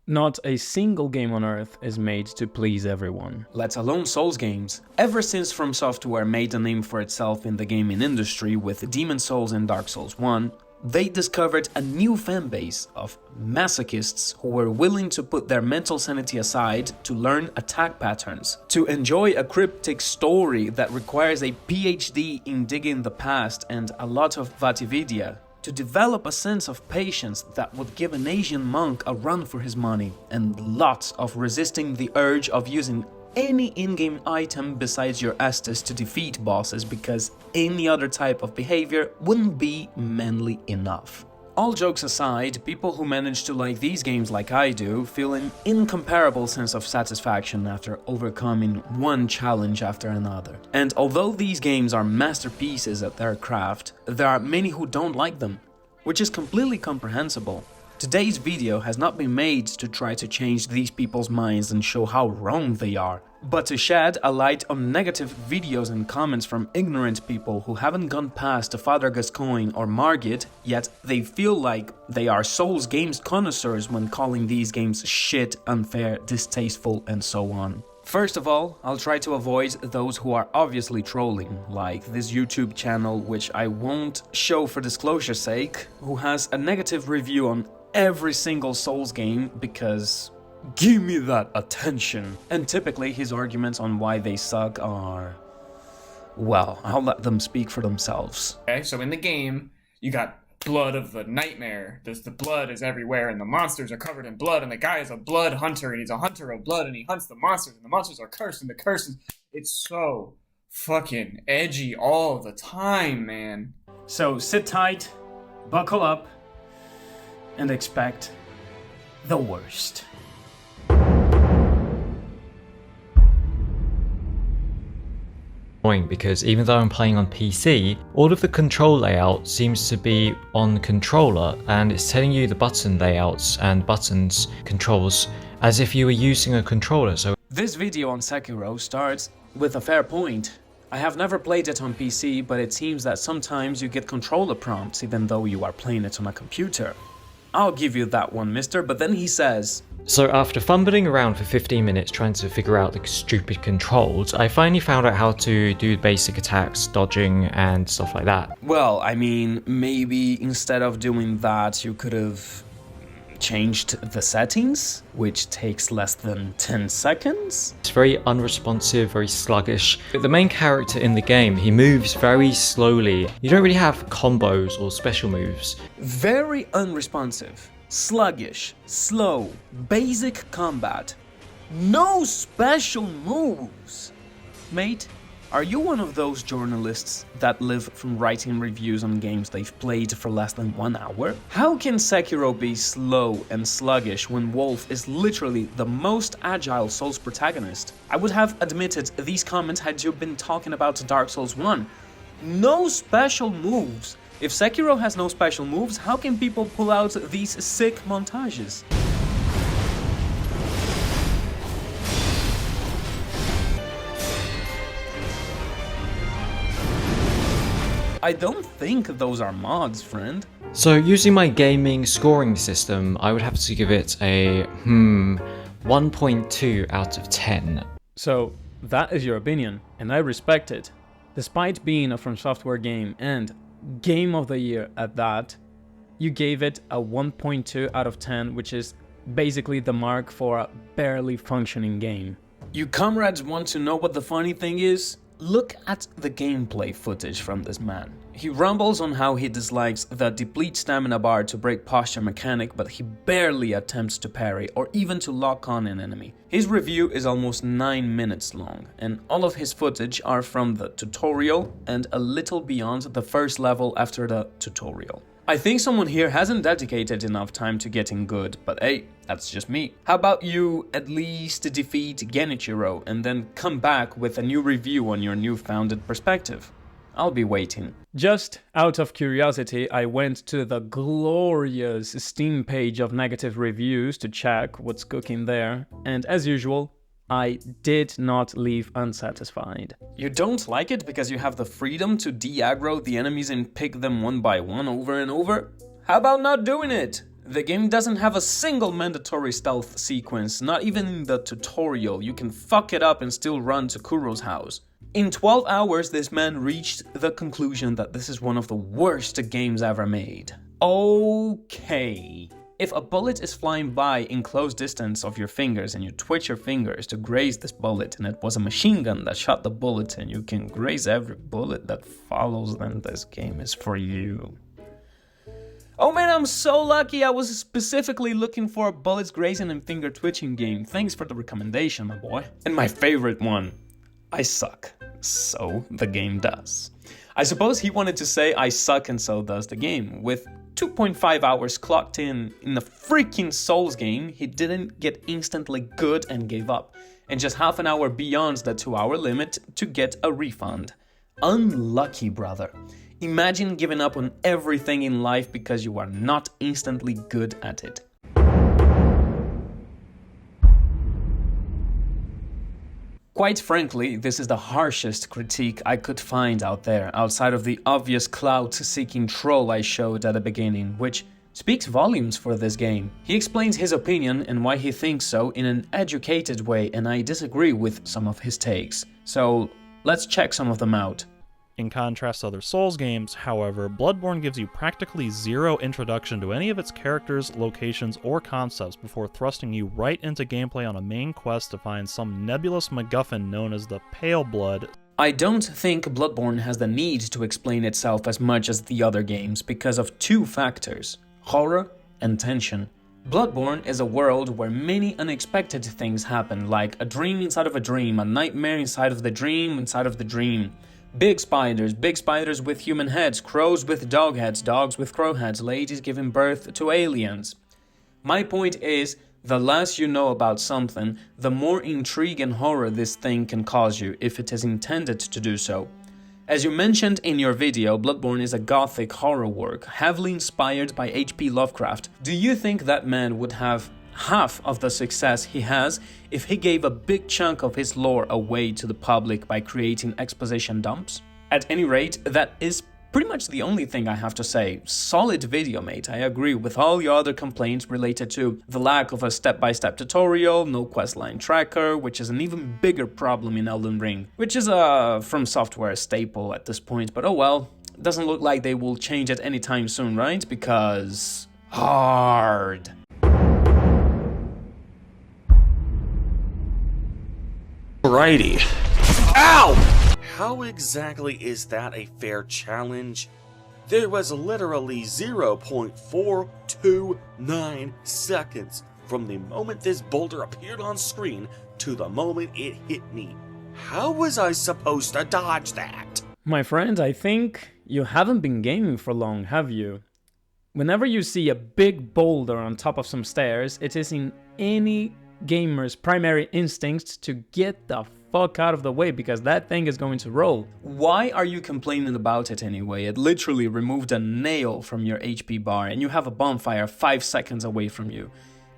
Not a single game on Earth is made to please everyone, let alone Souls games. Ever since FromSoftware made a name for itself in the gaming industry with Demon's Souls and Dark Souls 1, they discovered a new fanbase of masochists who were willing to put their mental sanity aside to learn attack patterns, to enjoy a cryptic story that requires a PhD in digging the past and a lot of Vatividia, to develop a sense of patience that would give an Asian monk a run for his money, and lots of resisting the urge of using any in-game item besides your Estus to defeat bosses because any other type of behavior wouldn't be manly enough. All jokes aside, people who manage to like these games like I do feel an incomparable sense of satisfaction after overcoming one challenge after another. And although these games are masterpieces at their craft, there are many who don't like them, which is completely comprehensible. Today's video has not been made to try to change these people's minds and show how wrong they are, but to shed a light on negative videos and comments from ignorant people who haven't gone past Father Gascoigne or Margit, yet they feel like they are Souls games connoisseurs when calling these games shit, unfair, distasteful, and so on. First of all, I'll try to avoid those who are obviously trolling, like this YouTube channel, which I won't show for disclosure's sake, who has a negative review on every single Souls game because give me that attention. And typically his arguments on why they suck are, well, I'll let them speak for themselves. Okay, so in the game, you got blood of the nightmare. The blood is everywhere and the monsters are covered in blood and the guy is a blood hunter and he's a hunter of blood and he hunts the monsters and the monsters are cursed and the curses. It's so fucking edgy all the time, man. So sit tight, buckle up, and expect the worst. Because even though I'm playing on PC, all of the control layout seems to be on controller and it's telling you the button layouts and buttons controls as if you were using a controller. So this video on Sekiro starts with a fair point. I have never played it on PC, but it seems that sometimes you get controller prompts even though you are playing it on a computer. I'll give you that one, mister, but then he says, so after fumbling around for 15 minutes trying to figure out the stupid controls, I finally found out how to do basic attacks, dodging and stuff like that. Well, I mean, maybe instead of doing that, you could have changed the settings, which takes less than 10 seconds. It's very unresponsive, very sluggish. The main character in the game, he moves very slowly. You don't really have combos or special moves. Very unresponsive, sluggish, slow, basic combat, no special moves. Mate, are you one of those journalists that live from writing reviews on games they've played for less than 1 hour? How can Sekiro be slow and sluggish when Wolf is literally the most agile Souls protagonist? I would have admitted these comments had you been talking about Dark Souls 1. No special moves. If Sekiro has no special moves, how can people pull out these sick montages? I don't think those are mods, friend. So using my gaming scoring system, I would have to give it a 1.2 out of 10. So that is your opinion, and I respect it. Despite being a FromSoftware game and Game of the Year at that, you gave it a 1.2 out of 10, which is basically the mark for a barely functioning game. You comrades want to know what the funny thing is? Look at the gameplay footage from this man. He rumbles on how he dislikes the deplete stamina bar to break posture mechanic, but he barely attempts to parry or even to lock on an enemy. His review is almost 9 minutes long, and all of his footage are from the tutorial and a little beyond the first level after the tutorial. I think someone here hasn't dedicated enough time to getting good, but hey, that's just me. How about you at least defeat Genichiro and then come back with a new review on your newfounded perspective? I'll be waiting. Just out of curiosity, I went to the glorious Steam page of negative reviews to check what's cooking there, and as usual, I did not leave unsatisfied. You don't like it because you have the freedom to de-aggro the enemies and pick them one by one over and over? How about not doing it? The game doesn't have a single mandatory stealth sequence, not even in the tutorial. You can fuck it up and still run to Kuro's house. In 12 hours, this man reached the conclusion that this is one of the worst games ever made. Okay. If a bullet is flying by in close distance of your fingers and you twitch your fingers to graze this bullet and it was a machine gun that shot the bullet and you can graze every bullet that follows, then this game is for you. Oh man, I'm so lucky. I was specifically looking for a bullets grazing and finger twitching game. Thanks for the recommendation, my boy. And my favorite one. I suck, so the game does. I suppose he wanted to say I suck and so does the game. With 2.5 hours clocked in the freaking Souls game, he didn't get instantly good and gave up. And just half an hour beyond the 2-hour limit to get a refund. Unlucky, brother. Imagine giving up on everything in life because you are not instantly good at it. Quite frankly, this is the harshest critique I could find out there, outside of the obvious clout-seeking troll I showed at the beginning, which speaks volumes for this game. He explains his opinion and why he thinks so in an educated way, and I disagree with some of his takes. So let's check some of them out. In contrast to other Souls games, however, Bloodborne gives you practically zero introduction to any of its characters, locations, or concepts before thrusting you right into gameplay on a main quest to find some nebulous MacGuffin known as the Pale Blood. I don't think Bloodborne has the need to explain itself as much as the other games because of two factors: horror and tension. Bloodborne is a world where many unexpected things happen, like a dream inside of a dream, a nightmare inside of the dream inside of the dream. Big spiders with human heads, crows with dog heads, dogs with crow heads, ladies giving birth to aliens. My point is, the less you know about something, the more intrigue and horror this thing can cause you if it is intended to do so. As you mentioned in your video, Bloodborne is a gothic horror work, heavily inspired by H.P. Lovecraft. Do you think that man would have half of the success he has if he gave a big chunk of his lore away to the public by creating exposition dumps? At any rate, that is pretty much the only thing I have to say. Solid video, mate. I agree with all your other complaints related to the lack of a step-by-step tutorial, no questline tracker, which is an even bigger problem in Elden Ring, which is a FromSoftware staple at this point, but oh well. Doesn't look like they will change it anytime soon, right? Because hard. Alrighty. Ow! How exactly is that a fair challenge? There was literally 0.429 seconds from the moment this boulder appeared on screen to the moment it hit me. How was I supposed to dodge that? My friend, I think you haven't been gaming for long, have you? Whenever you see a big boulder on top of some stairs, it is in any gamer's primary instinct to get the fuck out of the way because that thing is going to roll. Why are you complaining about it anyway? It literally removed a nail from your HP bar and you have a bonfire 5 seconds away from you.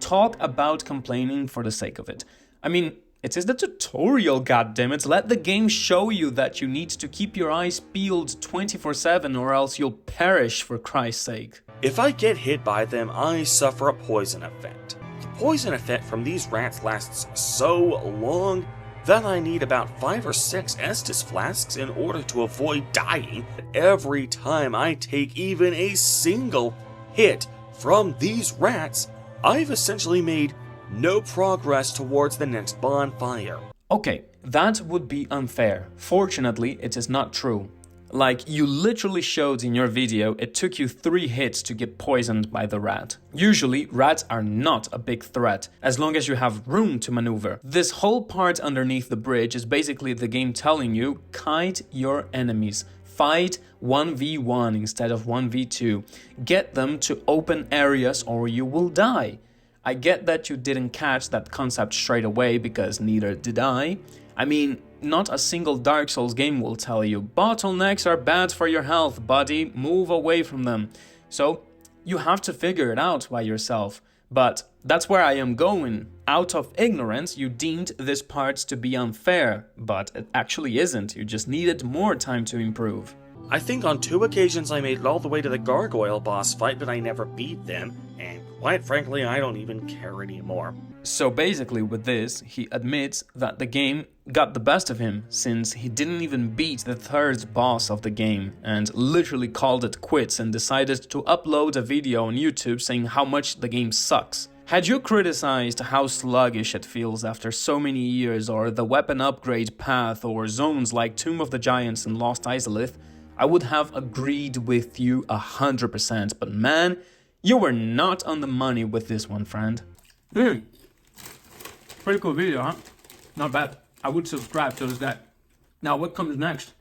Talk about complaining for the sake of it. I mean, it is the tutorial, goddammit. Let the game show you that you need to keep your eyes peeled 24/7 or else you'll perish, for Christ's sake. If I get hit by them, I suffer a poison effect. The poison effect from these rats lasts so long that I need about 5 or 6 Estus flasks in order to avoid dying every time I take even a single hit from these rats. I've essentially made no progress towards the next bonfire. Okay, that would be unfair. Fortunately, it is not true. Like, you literally showed in your video, it took you 3 hits to get poisoned by the rat. Usually, rats are not a big threat, as long as you have room to maneuver. This whole part underneath the bridge is basically the game telling you, kite your enemies. Fight 1v1 instead of 1v2. Get them to open areas or you will die. I get that you didn't catch that concept straight away because neither did I. I mean, not a single Dark Souls game will tell you, bottlenecks are bad for your health, buddy, move away from them. So, you have to figure it out by yourself. But that's where I am going. Out of ignorance, you deemed this part to be unfair, but it actually isn't, you just needed more time to improve. I think on 2 occasions I made it all the way to the gargoyle boss fight, but I never beat them, and quite frankly, I don't even care anymore. So basically with this, he admits that the game got the best of him since he didn't even beat the 3rd boss of the game and literally called it quits and decided to upload a video on YouTube saying how much the game sucks. Had you criticized how sluggish it feels after so many years, or the weapon upgrade path, or zones like Tomb of the Giants and Lost Izalith, I would have agreed with you 100%, but man, you were not on the money with this one, friend. Pretty cool video, huh? Not bad. I would subscribe to that. Now, what comes next?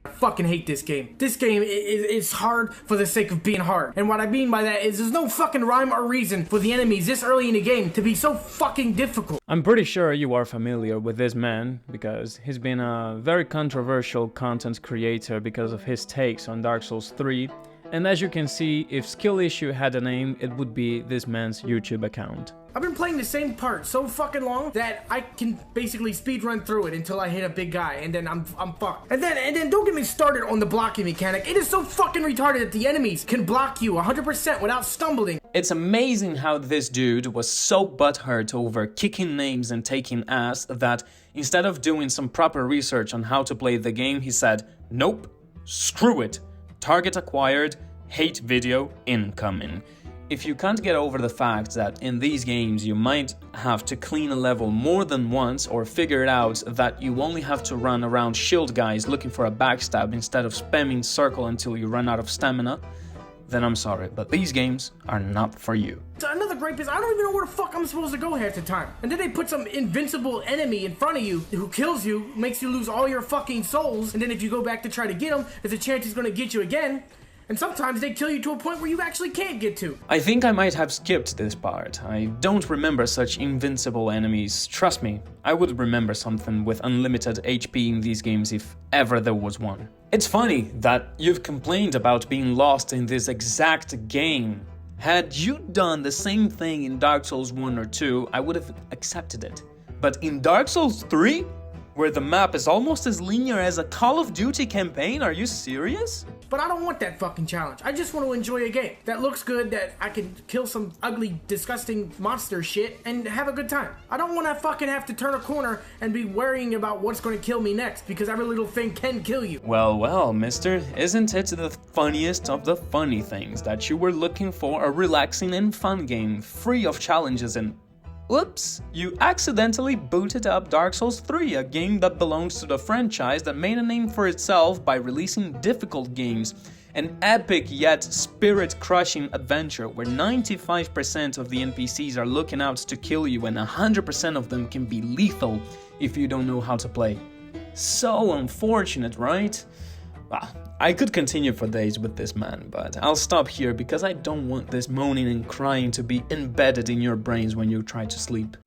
I fucking hate this game. This game is hard for the sake of being hard. And what I mean by that is there's no fucking rhyme or reason for the enemies this early in the game to be so fucking difficult. I'm pretty sure you are familiar with this man, because he's been a very controversial content creator because of his takes on Dark Souls 3, and as you can see, if Skill Issue had a name, it would be this man's YouTube account. I've been playing the same part so fucking long that I can basically speedrun through it until I hit a big guy, and then I'm fucked. And then don't get me started on the blocking mechanic. It is so fucking retarded that the enemies can block you 100% without stumbling. It's amazing how this dude was so butthurt over kicking names and taking ass that instead of doing some proper research on how to play the game, he said, nope, screw it, target acquired, hate video incoming. If you can't get over the fact that in these games you might have to clean a level more than once, or figure it out that you only have to run around shield guys looking for a backstab instead of spamming circle until you run out of stamina, then I'm sorry, but these games are not for you. Another gripe is I don't even know where the fuck I'm supposed to go half the time. And then they put some invincible enemy in front of you who kills you, makes you lose all your fucking souls, and then if you go back to try to get him, there's a chance he's gonna get you again. And sometimes they kill you to a point where you actually can't get to. I think I might have skipped this part. I don't remember such invincible enemies. Trust me, I would remember something with unlimited HP in these games if ever there was one. It's funny that you've complained about being lost in this exact game. Had you done the same thing in Dark Souls 1 or 2, I would have accepted it. But in Dark Souls 3? Where the map is almost as linear as a Call of Duty campaign? Are you serious? But I don't want that fucking challenge. I just want to enjoy a game that looks good, that I can kill some ugly, disgusting monster shit and have a good time. I don't want to fucking have to turn a corner and be worrying about what's going to kill me next, because every little thing can kill you. Well, mister, isn't it the funniest of the funny things that you were looking for a relaxing and fun game, free of challenges and... Oops, you accidentally booted up Dark Souls 3, a game that belongs to the franchise that made a name for itself by releasing difficult games. An epic yet spirit-crushing adventure where 95% of the NPCs are looking out to kill you and 100% of them can be lethal if you don't know how to play. So unfortunate, right? Well, I could continue for days with this man, but I'll stop here because I don't want this moaning and crying to be embedded in your brains when you try to sleep.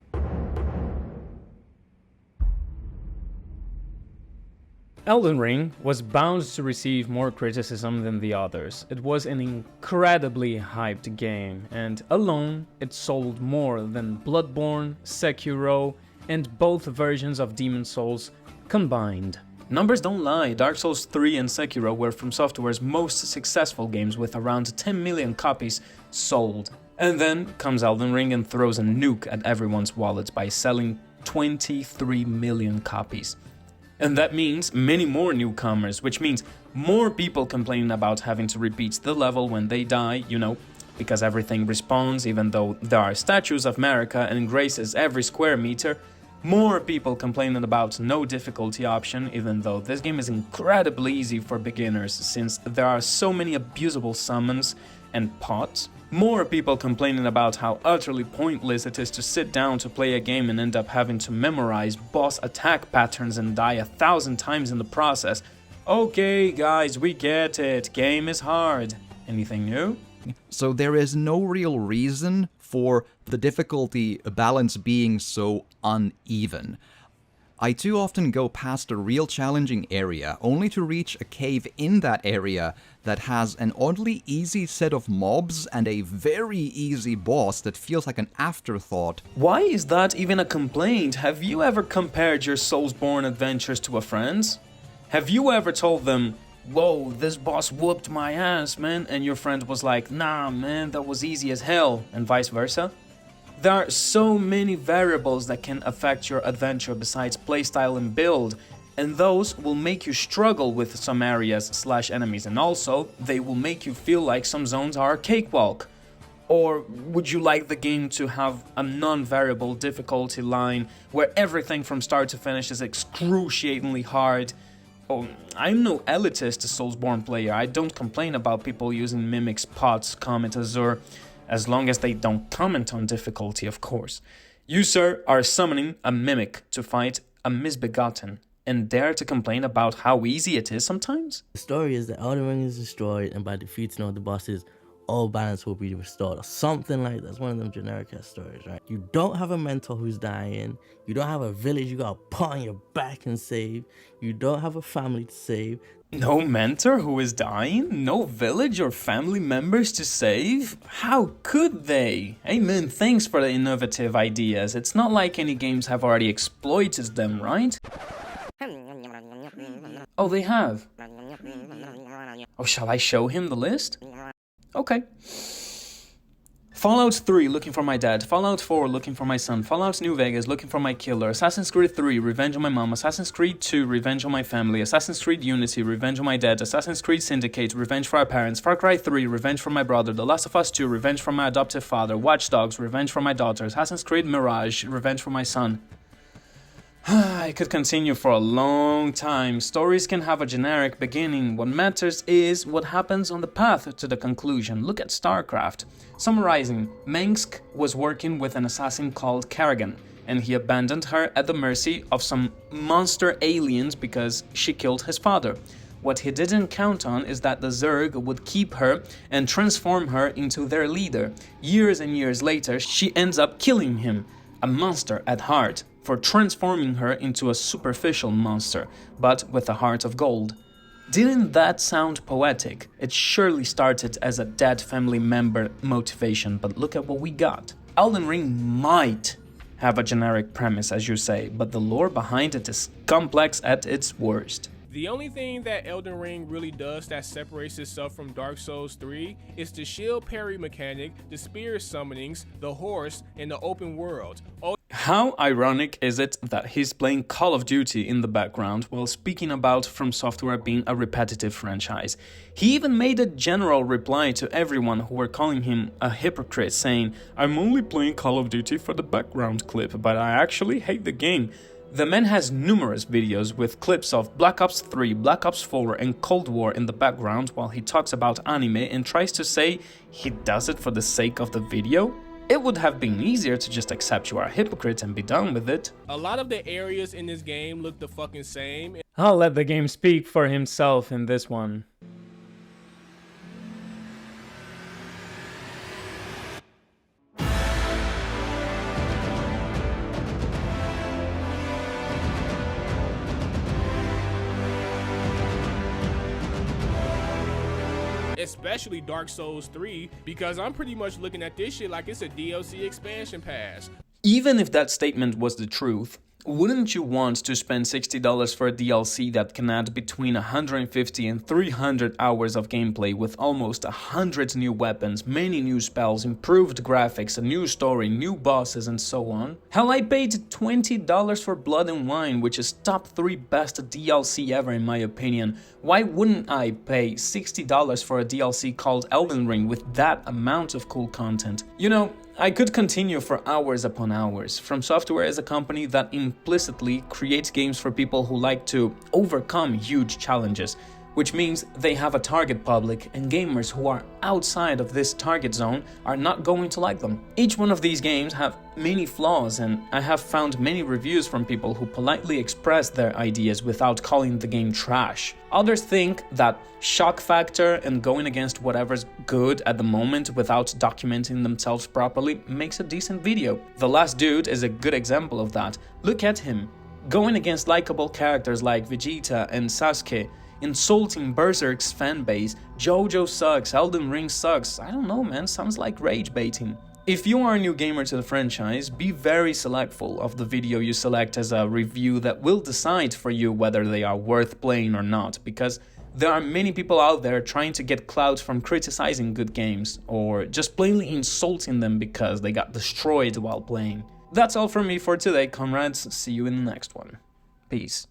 Elden Ring was bound to receive more criticism than the others. It was an incredibly hyped game, and alone it sold more than Bloodborne, Sekiro, and both versions of Demon's Souls combined. Numbers don't lie, Dark Souls 3 and Sekiro were FromSoftware's most successful games with around 10 million copies sold. And then comes Elden Ring and throws a nuke at everyone's wallets by selling 23 million copies. And that means many more newcomers, which means more people complaining about having to repeat the level when they die, you know, because everything respawns even though there are statues of Marika and graces every square meter. More people complaining about no difficulty option, even though this game is incredibly easy for beginners since there are so many abusable summons and pots. More people complaining about how utterly pointless it is to sit down to play a game and end up having to memorize boss attack patterns and die 1,000 times in the process. Okay guys, we get it, game is hard. Anything new? So there is no real reason for the difficulty balance being so uneven. I too often go past a real challenging area, only to reach a cave in that area that has an oddly easy set of mobs and a very easy boss that feels like an afterthought. Why is that even a complaint? Have you ever compared your Soulsborne adventures to a friend's? Have you ever told them, "Whoa, this boss whooped my ass, man," and your friend was like, "Nah, man, that was easy as hell," and vice versa? There are so many variables that can affect your adventure besides playstyle and build, and those will make you struggle with some areas/enemies, and also they will make you feel like some zones are a cakewalk. Or would you like the game to have a non-variable difficulty line where everything from start to finish is excruciatingly hard? Oh, I'm no elitist Soulsborne player. I don't complain about people using mimics, pots, Comet, Azure, as long as they don't comment on difficulty, of course. You, sir, are summoning a mimic to fight a misbegotten, and dare to complain about how easy it is sometimes? The story is that Elden Ring is destroyed, and by defeating all the bosses, all balance will be restored, or something like that. That's one of them generic ass stories, right? You don't have a mentor who's dying. You don't have a village you gotta put on your back and save. You don't have a family to save. No mentor who is dying? No village or family members to save? How could they? Hey man, thanks for the innovative ideas. It's not like any games have already exploited them, right? Oh, they have? Oh, shall I show him the list? Okay. Fallout 3, looking for my dad. Fallout 4, looking for my son. Fallout New Vegas, looking for my killer. Assassin's Creed 3, Revenge on my mom. Assassin's Creed 2, Revenge on my family. Assassin's Creed Unity, Revenge on my dad. Assassin's Creed Syndicate, Revenge for our parents. Far Cry 3, Revenge for my brother. The Last of Us 2, Revenge for my adoptive father. Watch Dogs, Revenge for my daughter. Assassin's Creed Mirage, Revenge for my son. I could continue for a long time. Stories can have a generic beginning. What matters is what happens on the path to the conclusion. Look at StarCraft. Summarizing, Mengsk was working with an assassin called Kerrigan, and he abandoned her at the mercy of some monster aliens because she killed his father. What he didn't count on is that the Zerg would keep her and transform her into their leader. Years and years later, she ends up killing him, a monster at heart, for transforming her into a superficial monster, but with a heart of gold. Didn't that sound poetic? It surely started as a dead family member motivation, but look at what we got. Elden Ring might have a generic premise, as you say, but the lore behind it is complex at its worst. The only thing that Elden Ring really does that separates itself from Dark Souls 3 is the shield parry mechanic, the spear summonings, the horse, and the open world. How ironic is it that he's playing Call of Duty in the background while speaking about FromSoftware being a repetitive franchise. He even made a general reply to everyone who were calling him a hypocrite, saying, "I'm only playing Call of Duty for the background clip, but I actually hate the game." The man has numerous videos with clips of Black Ops 3, Black Ops 4 and Cold War in the background while he talks about anime and tries to say he does it for the sake of the video. It would have been easier to just accept you are a hypocrite and be done with it. A lot of the areas in this game look the fucking same. I'll let the game speak for himself in this one. Especially Dark Souls 3, because I'm pretty much looking at this shit like it's a DLC expansion pass. Even if that statement was the truth, wouldn't you want to spend $60 for a DLC that can add between 150 and 300 hours of gameplay with almost 100 new weapons, many new spells, improved graphics, a new story, new bosses, and so on? Hell, I paid $20 for Blood and Wine, which is top 3 best DLC ever in my opinion. Why wouldn't I pay $60 for a DLC called Elden Ring with that amount of cool content? You know, I could continue for hours upon hours. FromSoftware is a company that implicitly creates games for people who like to overcome huge challenges, which means they have a target public, and gamers who are outside of this target zone are not going to like them. Each one of these games have many flaws, and I have found many reviews from people who politely express their ideas without calling the game trash. Others think that shock factor and going against whatever's good at the moment without documenting themselves properly makes a decent video. The Last Dude is a good example of that. Look at him. Going against likable characters like Vegeta and Sasuke, insulting Berserk's fanbase, JoJo sucks, Elden Ring sucks, I don't know man, sounds like rage baiting. If you are a new gamer to the franchise, be very selectful of the video you select as a review that will decide for you whether they are worth playing or not, because there are many people out there trying to get clout from criticizing good games, or just plainly insulting them because they got destroyed while playing. That's all from me for today, comrades. See you in the next one. Peace.